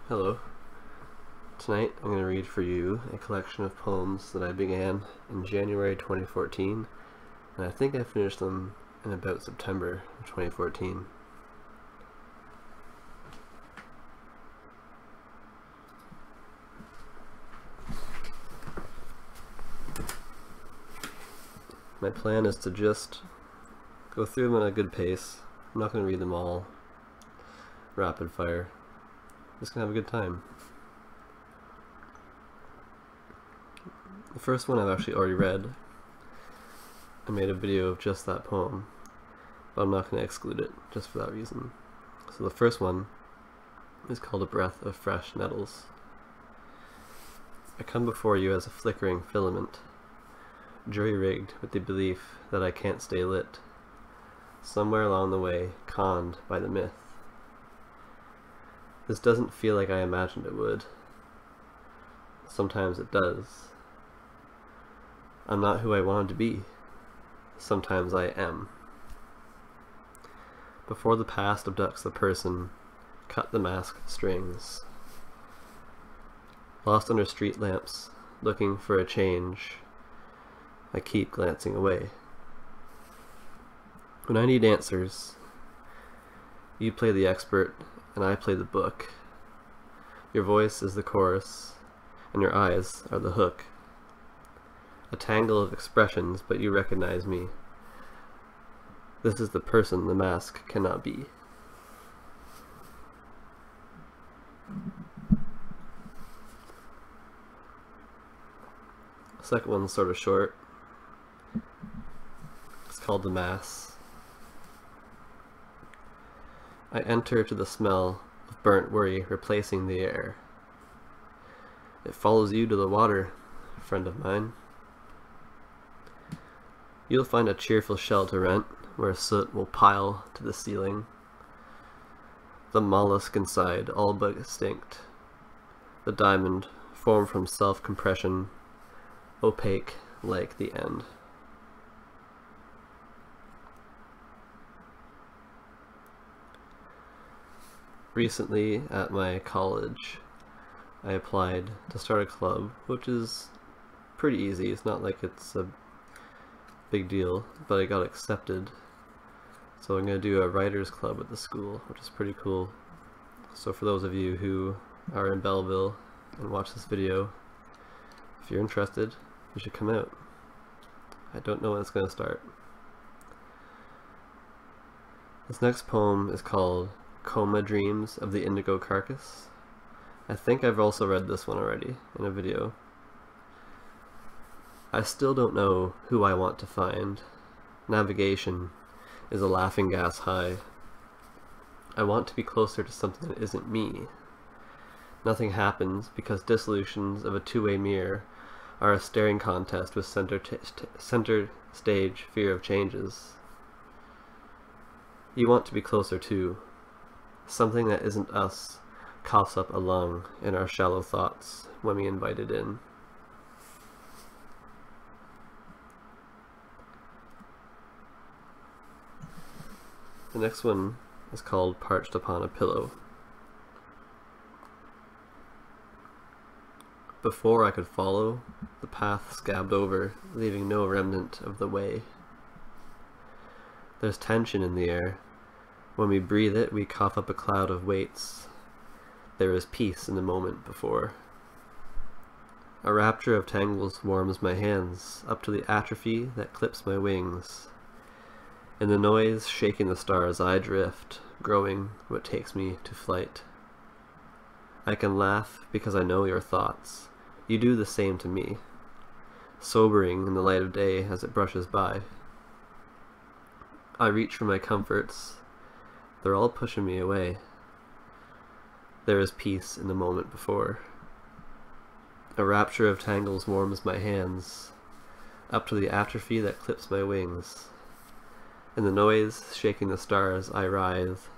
Hello. Tonight I'm going to read for you a collection of poems that I began in January 2014, and I think I finished them in about September of 2014. My plan is to just go through them at a good pace. I'm not going to read them all rapid fire. Just going to have a good time. The first one I've actually already read. I made a video of just that poem, but I'm not going to exclude it just for that reason. So the first one is called A Breath of Fresh Nettles. I come before you as a flickering filament, jury-rigged with the belief that I can't stay lit, somewhere along the way conned by the myth. This doesn't feel like I imagined it would. Sometimes it does. I'm not who I wanted to be. Sometimes I am. Before the past abducts the person, cut the mask strings. Lost under street lamps, looking for a change, I keep glancing away. When I need answers, you play the expert and I play the book. Your voice is the chorus, and your eyes are the hook. A tangle of expressions, but you recognize me. This is the person the mask cannot be. The second one's sort of short. It's called The Mass. I enter to the smell of burnt worry replacing the air. It follows you to the water, friend of mine. You'll find a cheerful shell to rent, where soot will pile to the ceiling. The mollusk inside, all but extinct. The diamond, formed from self-compression, opaque like the end. Recently, at my college, I applied to start a club, which is pretty easy. It's not like it's a big deal, but I got accepted. So I'm going to do a writers club at the school, which is pretty cool. So for those of you who are in Belleville and watch this video, if you're interested, you should come out. I don't know when it's going to start. This next poem is called Coma Dreams of the Indigo Carcass. I think I've also read this one already in a video. I still don't know who I want to find. Navigation is a laughing gas high. I want to be closer to something that isn't me. Nothing happens because dissolutions of a two-way mirror are a staring contest with center stage fear of changes. You want to be closer too. Something that isn't us coughs up a lung in our shallow thoughts when we invite it in. The next one is called Parched Upon a Pillow. Before I could follow, the path scabbed over, leaving no remnant of the way. There's tension in the air. When we breathe it, we cough up a cloud of weights. There is peace in the moment before. A rapture of tangles warms my hands, up to the atrophy that clips my wings. In the noise, shaking the stars, I drift, growing what takes me to flight. I can laugh because I know your thoughts. You do the same to me, sobering in the light of day as it brushes by. I reach for my comforts. They're all pushing me away. There is peace in the moment before. A rapture of tangles warms my hands, up to the atrophy that clips my wings. In the noise, shaking the stars, I writhe,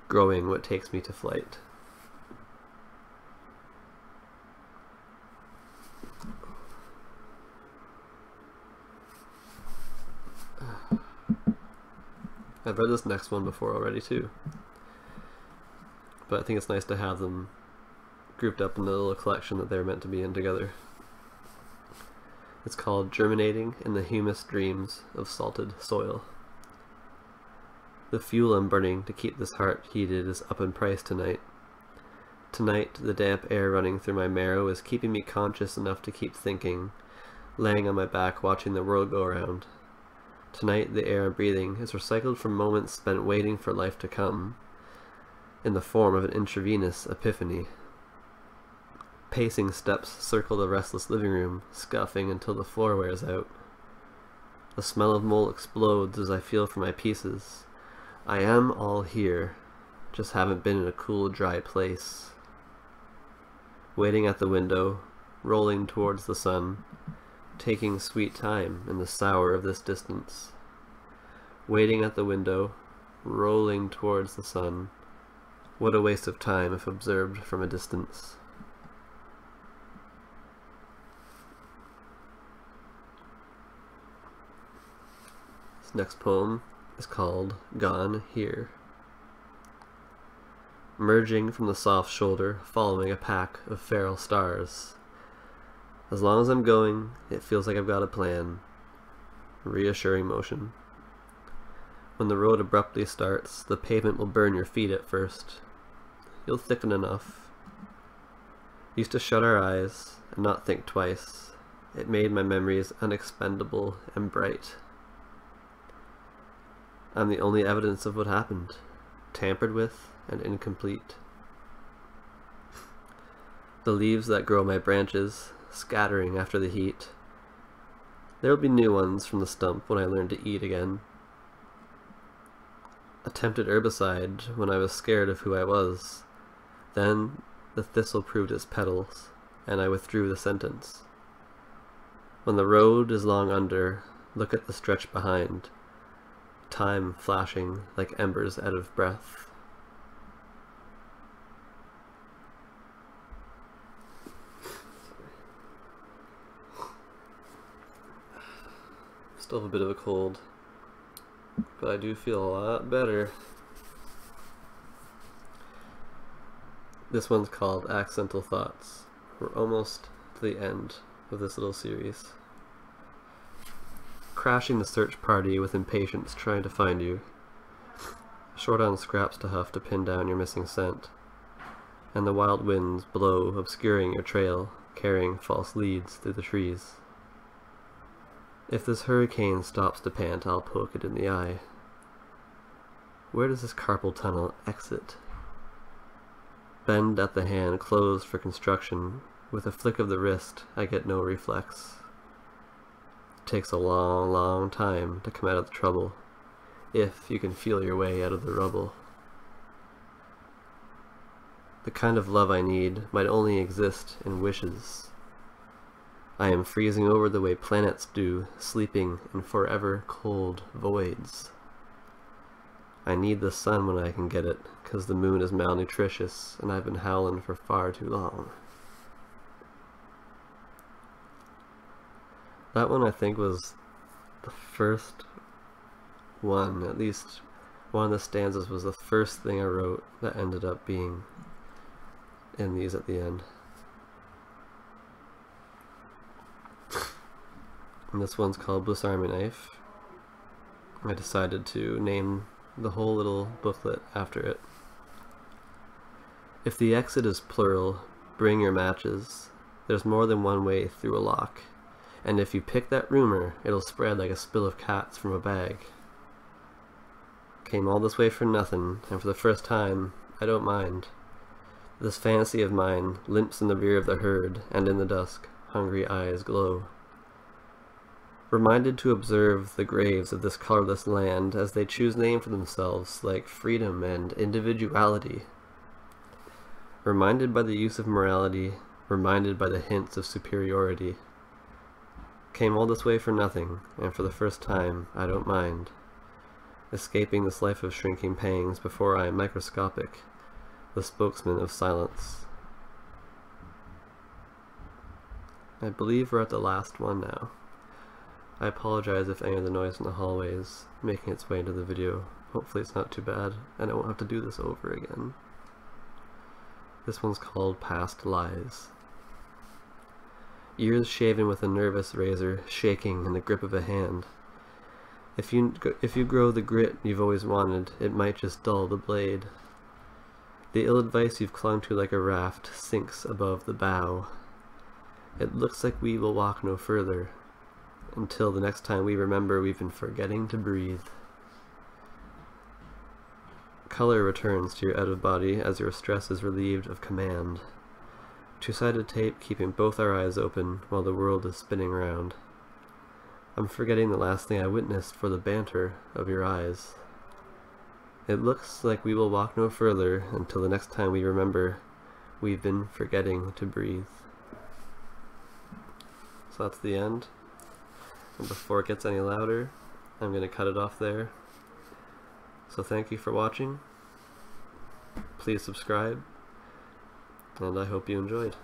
growing what takes me to flight. I've read this next one before already too, but I think it's nice to have them grouped up in the little collection that they're meant to be in together. It's called Germinating in the Humus Dreams of Salted Soil. The fuel I'm burning to keep this heart heated is up in price tonight. Tonight, the damp air running through my marrow is keeping me conscious enough to keep thinking, laying on my back watching the world go around. Tonight, the air I'm breathing is recycled from moments spent waiting for life to come, in the form of an intravenous epiphany. Pacing steps circle the restless living room, scuffing until the floor wears out. The smell of mold explodes as I feel for my pieces. I am all here, just haven't been in a cool, dry place. Waiting at the window, rolling towards the sun, taking sweet time in the sour of this distance. Waiting at the window, rolling towards the sun. What a waste of time if observed from a distance. This next poem is called Gone Here. Merging from the soft shoulder, following a pack of feral stars. As long as I'm going, it feels like I've got a plan. Reassuring motion. When the road abruptly starts, the pavement will burn your feet at first. You'll thicken enough. Used to shut our eyes and not think twice. It made my memories unexpendable and bright. I'm the only evidence of what happened, tampered with and incomplete. The leaves that grow my branches, scattering after the heat. There'll be new ones from the stump when I learn to eat again. Attempted herbicide when I was scared of who I was. Then the thistle proved its petals, and I withdrew the sentence. When the road is long under, look at the stretch behind. Time flashing like embers out of breath. Still have a bit of a cold, but I do feel a lot better. This one's called Accidental Thoughts. We're almost to the end of this little series. Crashing the search party with impatience trying to find you. Short on scraps to huff to pin down your missing scent. And the wild winds blow, obscuring your trail, carrying false leads through the trees. If this hurricane stops to pant, I'll poke it in the eye. Where does this carpal tunnel exit? Bend at the hand, closed for construction. With a flick of the wrist, I get no reflex. It takes a long, long time to come out of the trouble, if you can feel your way out of the rubble. The kind of love I need might only exist in wishes. I am freezing over the way planets do, sleeping in forever cold voids. I need the sun when I can get it, 'cause the moon is malnutritious, and I've been howling for far too long. That one I think was the first one, at least one of the stanzas was the first thing I wrote that ended up being in these at the end. And this one's called Bliss Army Knife. I decided to name the whole little booklet after it. If the exit is plural, bring your matches. There's more than one way through a lock. And if you pick that rumor, it'll spread like a spill of cats from a bag. Came all this way for nothing, and for the first time, I don't mind. This fantasy of mine limps in the rear of the herd, and in the dusk, hungry eyes glow. Reminded to observe the graves of this colorless land as they choose names for themselves like freedom and individuality. Reminded by the use of morality, reminded by the hints of superiority. Came all this way for nothing, and for the first time, I don't mind. Escaping this life of shrinking pangs before I am microscopic, the spokesman of silence. I believe we're at the last one now. I apologize if any of the noise in the hallway is making its way into the video. Hopefully it's not too bad, and I won't have to do this over again. This one's called Past Lies. Ears shaven with a nervous razor, shaking in the grip of a hand. If you grow the grit you've always wanted, it might just dull the blade. The ill advice you've clung to like a raft sinks above the bow. It looks like we will walk no further, until the next time we remember we've been forgetting to breathe. Color returns to your out-of-body as your stress is relieved of command. Two-sided tape keeping both our eyes open while the world is spinning round. I'm forgetting the last thing I witnessed for the banter of your eyes. It looks like we will walk no further until the next time we remember we've been forgetting to breathe. So that's the end. And before it gets any louder, I'm going to cut it off there. So thank you for watching. Please subscribe, and I hope you enjoyed.